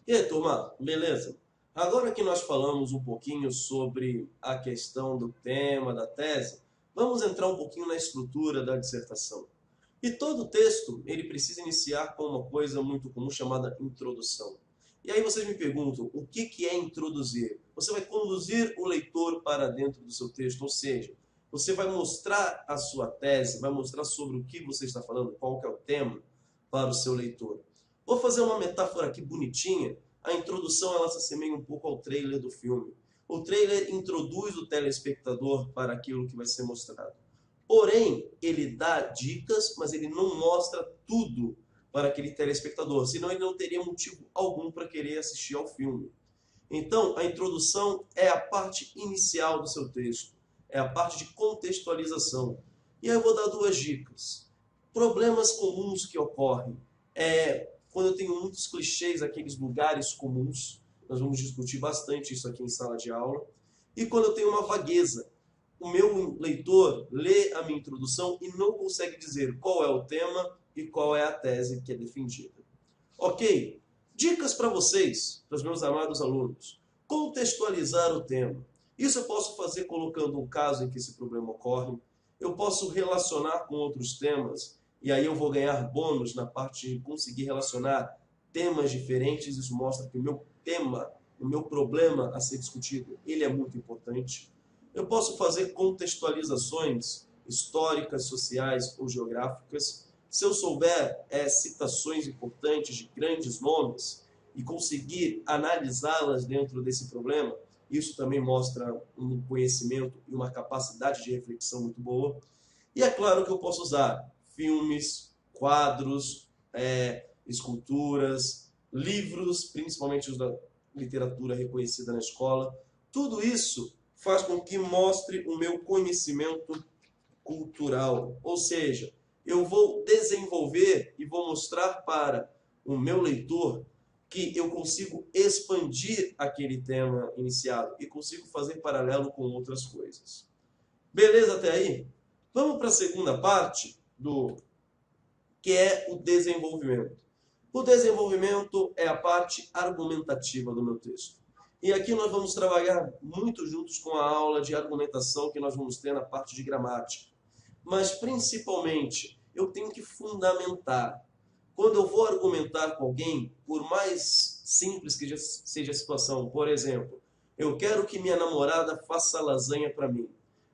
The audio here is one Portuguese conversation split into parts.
E aí, turma, beleza? Agora que nós falamos um pouquinho sobre a questão do tema da tese, vamos entrar um pouquinho na estrutura da dissertação. E todo texto, ele precisa iniciar com uma coisa muito comum chamada introdução. E aí vocês me perguntam, o que é introduzir? Você vai conduzir o leitor para dentro do seu texto, ou seja, você vai mostrar a sua tese, vai mostrar sobre o que você está falando, qual que é o tema para o seu leitor. Vou fazer uma metáfora aqui bonitinha. A introdução ela se assemelha um pouco ao trailer do filme. O trailer introduz o telespectador para aquilo que vai ser mostrado. Porém, ele dá dicas, mas ele não mostra tudo para aquele telespectador, senão ele não teria motivo algum para querer assistir ao filme. Então, a introdução é a parte inicial do seu texto, é a parte de contextualização. E aí eu vou dar duas dicas. Problemas comuns que ocorrem. Quando eu tenho muitos clichês, aqueles lugares comuns, nós vamos discutir bastante isso aqui em sala de aula. E quando eu tenho uma vagueza, o meu leitor lê a minha introdução e não consegue dizer qual é o tema e qual é a tese que é defendida. Ok? Dicas para vocês, para os meus amados alunos. Contextualizar o tema. Isso eu posso fazer colocando um caso em que esse problema ocorre. Eu posso relacionar com outros temas e aí eu vou ganhar bônus na parte de conseguir relacionar temas diferentes. Isso mostra que o meu tema, o meu problema a ser discutido, ele é muito importante. Eu posso fazer contextualizações históricas, sociais ou geográficas. Se eu souber citações importantes de grandes nomes e conseguir analisá-las dentro desse problema, isso também mostra um conhecimento e uma capacidade de reflexão muito boa. E é claro que eu posso usar filmes, quadros, esculturas, livros, principalmente os da literatura reconhecida na escola. Tudo isso faz com que mostre o meu conhecimento cultural. Ou seja, eu vou desenvolver e vou mostrar para o meu leitor que eu consigo expandir aquele tema iniciado e consigo fazer paralelo com outras coisas. Beleza até aí? Vamos para a segunda parte do que é o desenvolvimento. O desenvolvimento é a parte argumentativa do meu texto. E aqui nós vamos trabalhar muito juntos com a aula de argumentação que nós vamos ter na parte de gramática. Mas principalmente, eu tenho que fundamentar. Quando eu vou argumentar com alguém, por mais simples que seja a situação, por exemplo, eu quero que minha namorada faça lasanha para mim.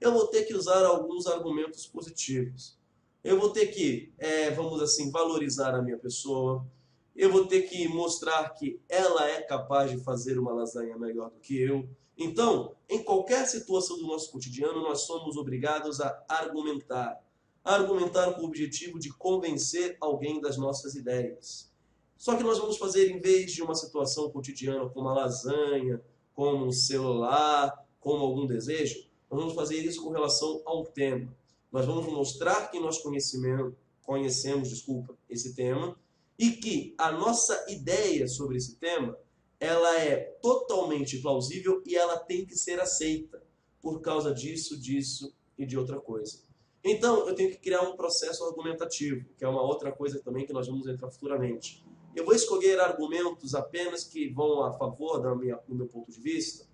Eu vou ter que usar alguns argumentos positivos. Eu vou ter que, vamos assim, valorizar a minha pessoa. Eu vou ter que mostrar que ela é capaz de fazer uma lasanha melhor do que eu. Então, em qualquer situação do nosso cotidiano, nós somos obrigados a argumentar. Argumentar com o objetivo de convencer alguém das nossas ideias. Só que nós vamos fazer, em vez de uma situação cotidiana como uma lasanha, como um celular, como algum desejo, nós vamos fazer isso com relação a um tema. Nós vamos mostrar que nós conhecemos esse tema e que a nossa ideia sobre esse tema ela é totalmente plausível e ela tem que ser aceita por causa disso, disso e de outra coisa. Então, eu tenho que criar um processo argumentativo, que é uma outra coisa também que nós vamos entrar futuramente. Eu vou escolher argumentos apenas que vão a favor do meu ponto de vista.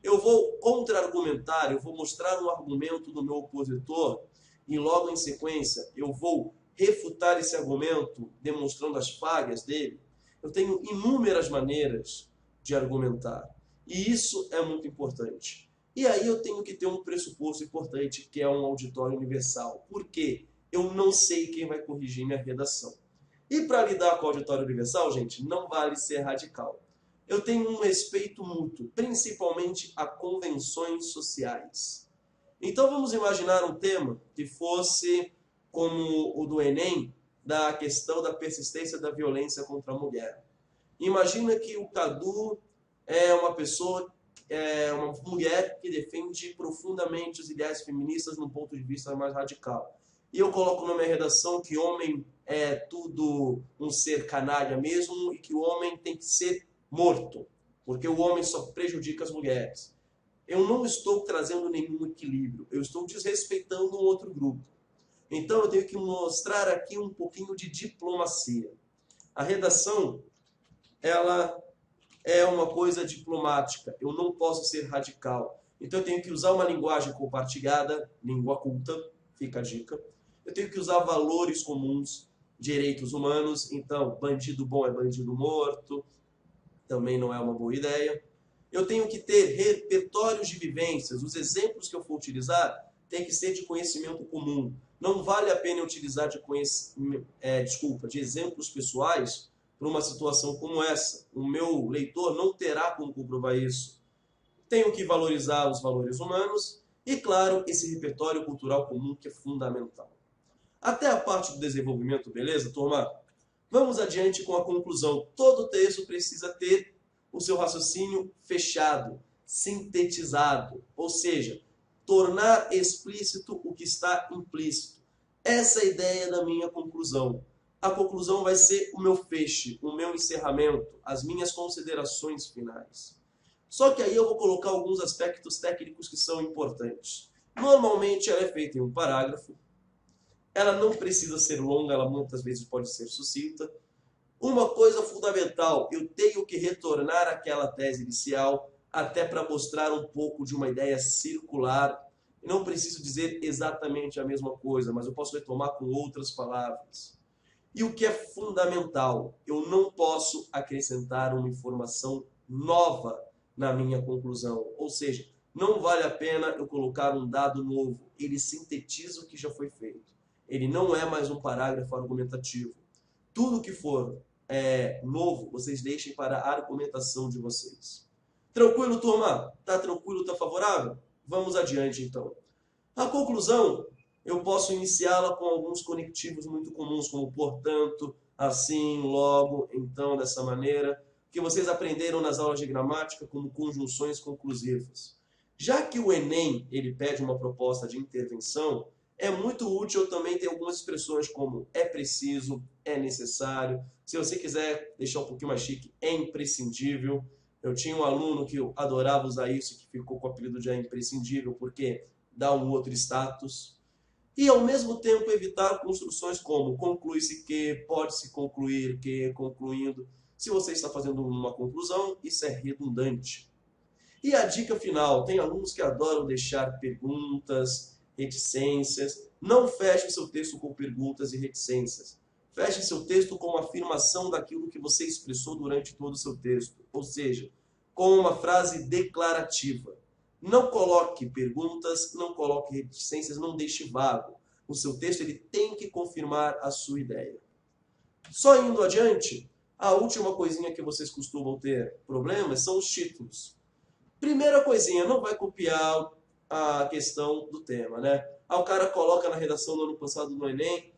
Eu vou contra-argumentar, eu vou mostrar um argumento do meu opositor e logo em sequência eu vou refutar esse argumento demonstrando as falhas dele. Eu tenho inúmeras maneiras de argumentar e isso é muito importante. E aí eu tenho que ter um pressuposto importante que é um auditório universal. Por quê? Eu não sei quem vai corrigir minha redação. E para lidar com o auditório universal, gente, não vale ser radical. Eu tenho um respeito mútuo, principalmente a convenções sociais. Então vamos imaginar um tema que fosse como o do Enem, da questão da persistência da violência contra a mulher. Imagina que o Cadu é uma pessoa, é uma mulher que defende profundamente os ideais feministas num ponto de vista mais radical. E eu coloco na minha redação que homem é tudo um ser canalha mesmo e que o homem tem que ser morto, porque o homem só prejudica as mulheres. Eu não estou trazendo nenhum equilíbrio, eu estou desrespeitando um outro grupo. Então eu tenho que mostrar aqui um pouquinho de diplomacia. A redação, ela é uma coisa diplomática, eu não posso ser radical. Então eu tenho que usar uma linguagem compartilhada, língua culta, fica a dica. Eu tenho que usar valores comuns, direitos humanos, então bandido bom é bandido morto, também não é uma boa ideia. Eu tenho que ter repertórios de vivências, os exemplos que eu for utilizar têm que ser de conhecimento comum. Não vale a pena utilizar de exemplos pessoais para uma situação como essa. O meu leitor não terá como comprovar isso. Tenho que valorizar os valores humanos e, claro, esse repertório cultural comum que é fundamental. Até a parte do desenvolvimento, beleza, turma? Vamos adiante com a conclusão. Todo texto precisa ter o seu raciocínio fechado, sintetizado, ou seja, tornar explícito o que está implícito. Essa é a ideia da minha conclusão. A conclusão vai ser o meu feche, o meu encerramento, as minhas considerações finais. Só que aí eu vou colocar alguns aspectos técnicos que são importantes. Normalmente ela é feita em um parágrafo, ela não precisa ser longa, ela muitas vezes pode ser sucinta. Uma coisa fundamental, eu tenho que retornar àquela tese inicial até para mostrar um pouco de uma ideia circular. Não preciso dizer exatamente a mesma coisa, mas eu posso retomar com outras palavras. E o que é fundamental, eu não posso acrescentar uma informação nova na minha conclusão. Ou seja, não vale a pena eu colocar um dado novo. Ele sintetiza o que já foi feito. Ele não é mais um parágrafo argumentativo. Tudo que for novo, vocês deixem para a argumentação de vocês. Tranquilo, turma? Tá tranquilo? Tá favorável? Vamos adiante, então. A conclusão, eu posso iniciá-la com alguns conectivos muito comuns, como portanto, assim, logo, então, dessa maneira, que vocês aprenderam nas aulas de gramática como conjunções conclusivas. Já que o Enem ele pede uma proposta de intervenção, é muito útil também ter algumas expressões como é preciso, é necessário. Se você quiser deixar um pouquinho mais chique, é imprescindível. Eu tinha um aluno que eu adorava usar isso, que ficou com o apelido de imprescindível, porque dá um outro status. E, ao mesmo tempo, evitar construções como conclui-se que, pode-se concluir que, concluindo. Se você está fazendo uma conclusão, isso é redundante. E a dica final, tem alunos que adoram deixar perguntas, reticências. Não feche o seu texto com perguntas e reticências. Feche seu texto com uma afirmação daquilo que você expressou durante todo o seu texto. Ou seja, com uma frase declarativa. Não coloque perguntas, não coloque reticências, não deixe vago. O seu texto ele tem que confirmar a sua ideia. Só indo adiante, a última coisinha que vocês costumam ter problemas são os títulos. Primeira coisinha, não vai copiar a questão do tema, né? O cara coloca na redação do ano passado no Enem,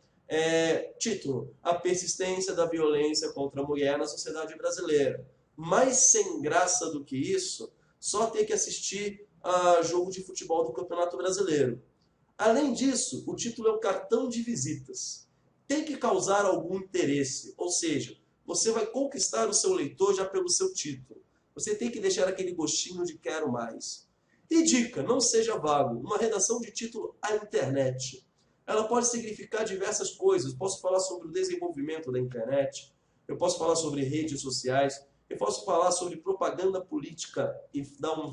título, a persistência da violência contra a mulher na sociedade brasileira. Mais sem graça do que isso, só ter que assistir a jogo de futebol do Campeonato Brasileiro. Além disso, o título é um cartão de visitas. Tem que causar algum interesse, ou seja, você vai conquistar o seu leitor já pelo seu título. Você tem que deixar aquele gostinho de quero mais. E dica, não seja vago. Uma redação de título à internet. Ela pode significar diversas coisas. Posso falar sobre o desenvolvimento da internet. Eu posso falar sobre redes sociais. Eu posso falar sobre propaganda política e dar uma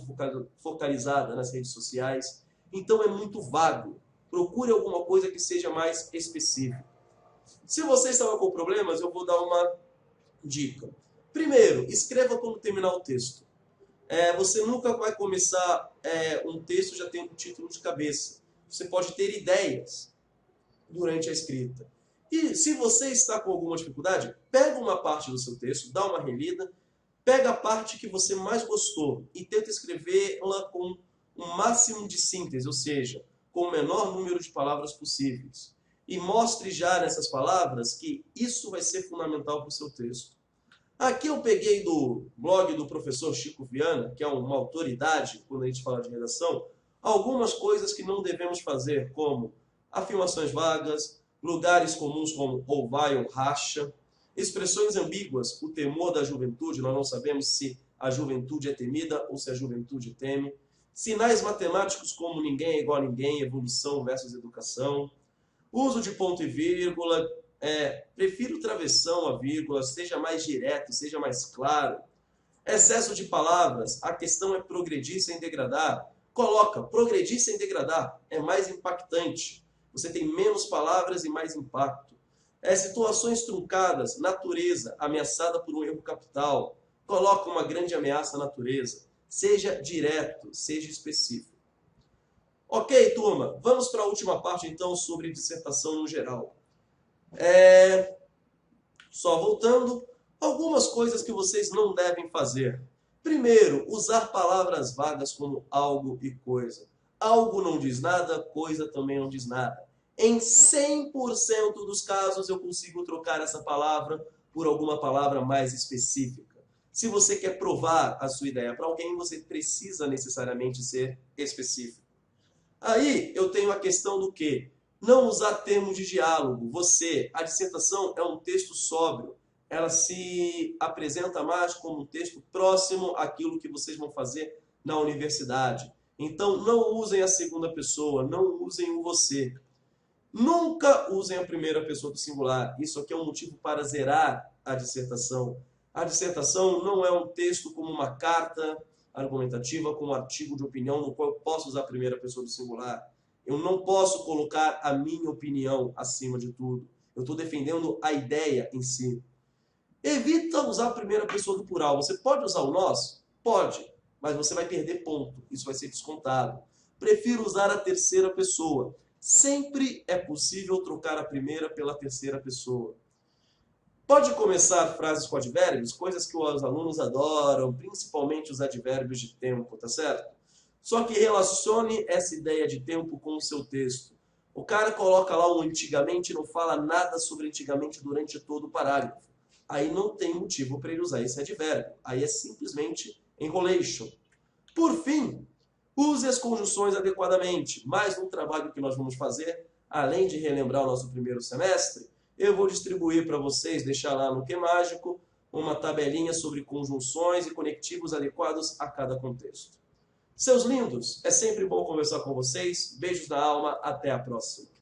focalizada nas redes sociais. Então é muito vago. Procure alguma coisa que seja mais específica. Se você estava com problemas, eu vou dar uma dica. Primeiro, escreva quando terminar o texto. Você nunca vai começar um texto já tendo o título de cabeça. Você pode ter ideias durante a escrita. E se você está com alguma dificuldade, pega uma parte do seu texto, dá uma relida, pega a parte que você mais gostou e tenta escrevê-la com o máximo de síntese, ou seja, com o menor número de palavras possíveis. E mostre já nessas palavras que isso vai ser fundamental para o seu texto. Aqui eu peguei do blog do professor Chico Viana, que é uma autoridade quando a gente fala de redação, algumas coisas que não devemos fazer, como afirmações vagas, lugares comuns como ou vai ou racha, expressões ambíguas, o temor da juventude, nós não sabemos se a juventude é temida ou se a juventude teme, sinais matemáticos como ninguém é igual a ninguém, evolução versus educação, uso de ponto e vírgula, prefiro travessão a vírgula, seja mais direto, seja mais claro. Excesso de palavras, a questão é progredir sem degradar. Coloca, progredir sem degradar, é mais impactante. Você tem menos palavras e mais impacto. Situações truncadas, natureza ameaçada por um erro capital. Coloca uma grande ameaça à natureza. Seja direto, seja específico. Ok, turma, vamos para a última parte então sobre dissertação no geral. Só voltando, algumas coisas que vocês não devem fazer. Primeiro, usar palavras vagas como algo e coisa. Algo não diz nada, coisa também não diz nada. Em 100% dos casos eu consigo trocar essa palavra por alguma palavra mais específica. Se você quer provar a sua ideia para alguém, você precisa necessariamente ser específico. Aí eu tenho a questão do quê? Não usar termos de diálogo. A dissertação é um texto sóbrio. Ela se apresenta mais como um texto próximo àquilo que vocês vão fazer na universidade. Então, não usem a segunda pessoa, não usem o você. Nunca usem a primeira pessoa do singular. Isso aqui é um motivo para zerar a dissertação. A dissertação não é um texto como uma carta argumentativa, como um artigo de opinião no qual eu posso usar a primeira pessoa do singular. Eu não posso colocar a minha opinião acima de tudo. Eu estou defendendo a ideia em si. Evita usar a primeira pessoa do plural. Você pode usar o nós? Pode, mas você vai perder ponto. Isso vai ser descontado. Prefiro usar a terceira pessoa. Sempre é possível trocar a primeira pela terceira pessoa. Pode começar frases com advérbios, coisas que os alunos adoram, principalmente os advérbios de tempo, tá certo? Só que relacione essa ideia de tempo com o seu texto. O cara coloca lá um antigamente e não fala nada sobre antigamente durante todo o parágrafo. Aí não tem motivo para ele usar esse advérbio. Aí é simplesmente enrolation. Por fim, use as conjunções adequadamente. Mais um trabalho que nós vamos fazer, além de relembrar o nosso primeiro semestre, eu vou distribuir para vocês, deixar lá no QMágico, uma tabelinha sobre conjunções e conectivos adequados a cada contexto. Seus lindos, é sempre bom conversar com vocês. Beijos na alma, até a próxima.